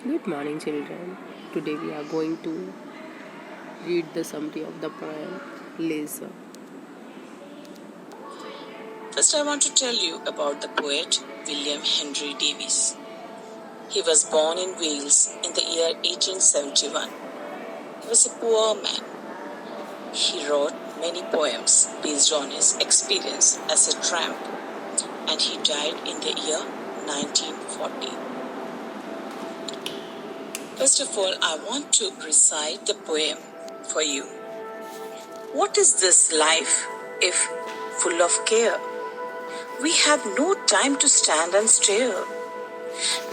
Good morning, children. Today we are going to read the summary of the poem Laser. First, I want to tell you about the poet William Henry Davies. He was born in Wales in the year 1871. He was a poor man. He wrote many poems based on his experience as a tramp, and he died in the year 1940. First of all, I want to recite the poem for you. What is this life if full of care? We have no time to stand and stare,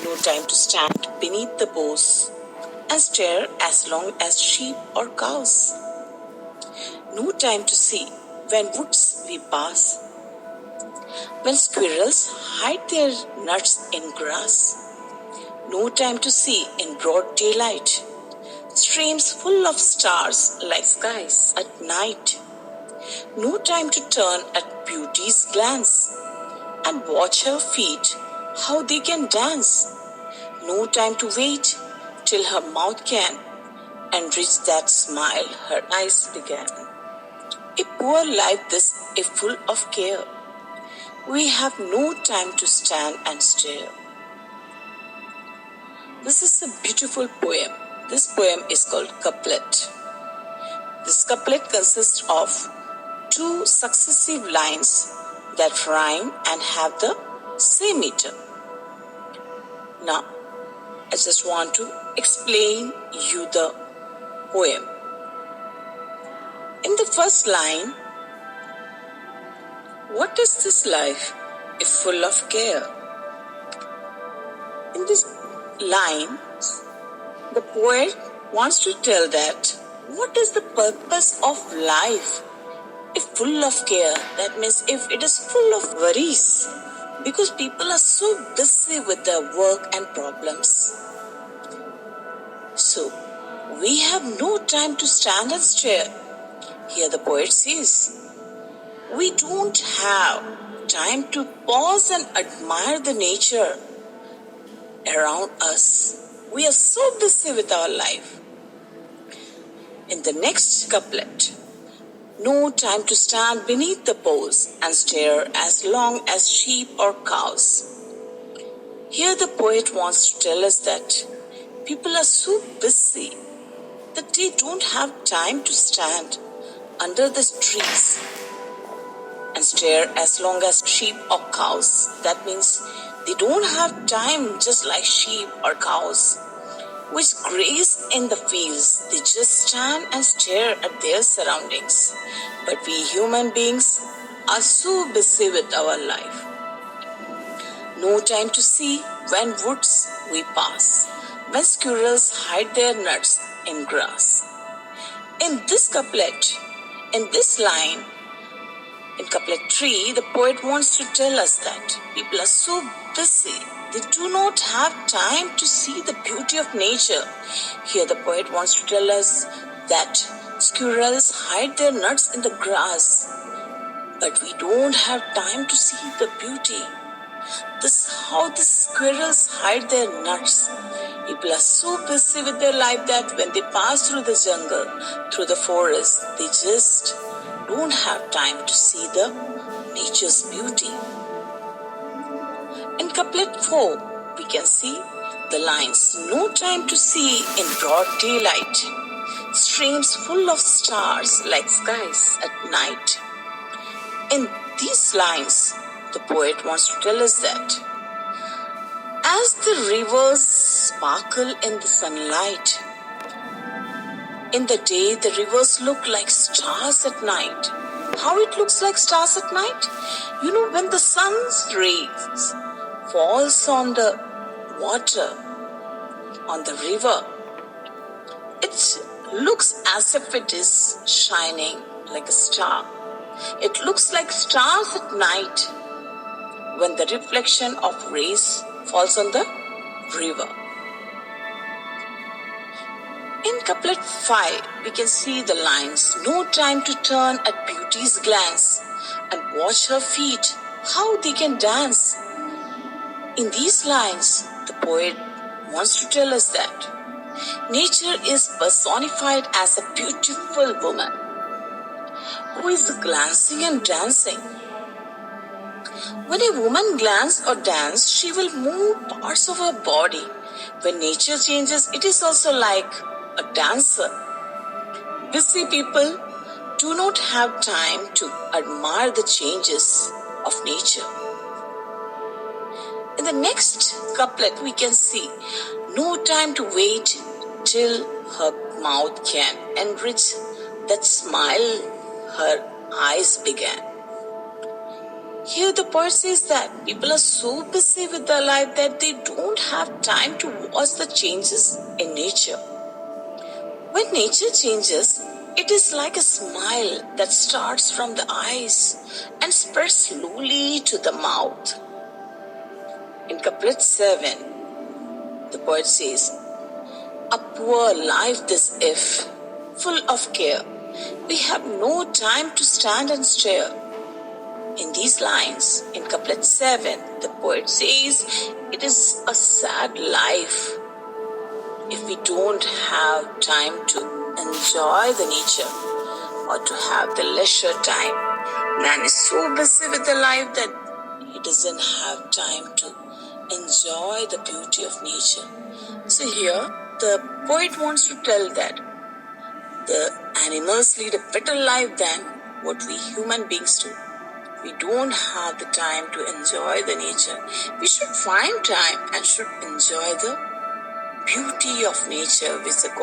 no time to stand beneath the boughs and stare as long as sheep or cows. No time to see when woods we pass, when squirrels hide their nuts in grass. No time to see in broad daylight, streams full of stars like skies at night. No time to turn at beauty's glance and watch her feet, how they can dance. No time to wait till her mouth can enrich that smile her eyes began. A poor life this, a full of care. We have no time to stand and stare. This is a beautiful poem. This poem is called Couplet. This couplet consists of two successive lines that rhyme and have the same meter. Now, I just want to explain you the poem. In the first line, what is this life if full of care? In this line, the poet wants to tell that what is the purpose of life if full of care? That means if it is full of worries, because people are so busy with their work and problems. So, we have no time to stand and stare. Here the poet says, we don't have time to pause and admire the nature around us. We are so busy with our life. In the next couplet, no time to stand beneath the boughs and stare as long as sheep or cows. Here the poet wants to tell us that people are so busy that they don't have time to stand under the trees and stare as long as sheep or cows. That means they don't have time just like sheep or cows, which graze in the fields. They just stand and stare at their surroundings. But we human beings are so busy with our life. No time to see when woods we pass, when squirrels hide their nuts in grass. In this couplet, in this line, in couplet 3, the poet wants to tell us that people are so busy, they do not have time to see the beauty of nature. Here the poet wants to tell us that squirrels hide their nuts in the grass, but we don't have time to see the beauty. This is how the squirrels hide their nuts. People are so busy with their life that when they pass through the jungle, through the forest, they just don't have time to see the nature's beauty. In couplet 4, we can see the lines, no time to see in broad daylight, streams full of stars like skies at night. In these lines, the poet wants to tell us that as the rivers sparkle in the sunlight, in the day the rivers look like stars at night. How it looks like stars at night? You know, when the sun's rays falls on the water, on the river, it looks as if it is shining like a star. It looks like stars at night when the reflection of rays falls on the river. In couplet 5, we can see the lines, no time to turn at beauty's glance and watch her feet, how they can dance. In these lines, the poet wants to tell us that nature is personified as a beautiful woman who is glancing and dancing. When a woman glances or dances, she will move parts of her body. When nature changes, it is also like a dancer. Busy people do not have time to admire the changes of nature. In the next couplet, we can see no time to wait till her mouth can enrich that smile her eyes began. Here the poet says that people are so busy with their life that they don't have time to watch the changes in nature. When nature changes, it is like a smile that starts from the eyes and spreads slowly to the mouth. In couplet 7, the poet says, "A poor life this if, full of care, we have no time to stand and stare." In these lines, in couplet 7, the poet says, it is a sad life if we don't have time to enjoy the nature or to have the leisure time. Man is so busy with the life that he doesn't have time to enjoy the beauty of nature. So here, the poet wants to tell that the animals lead a better life than what we human beings do. We don't have the time to enjoy the nature. We should find time and should enjoy the beauty of nature which the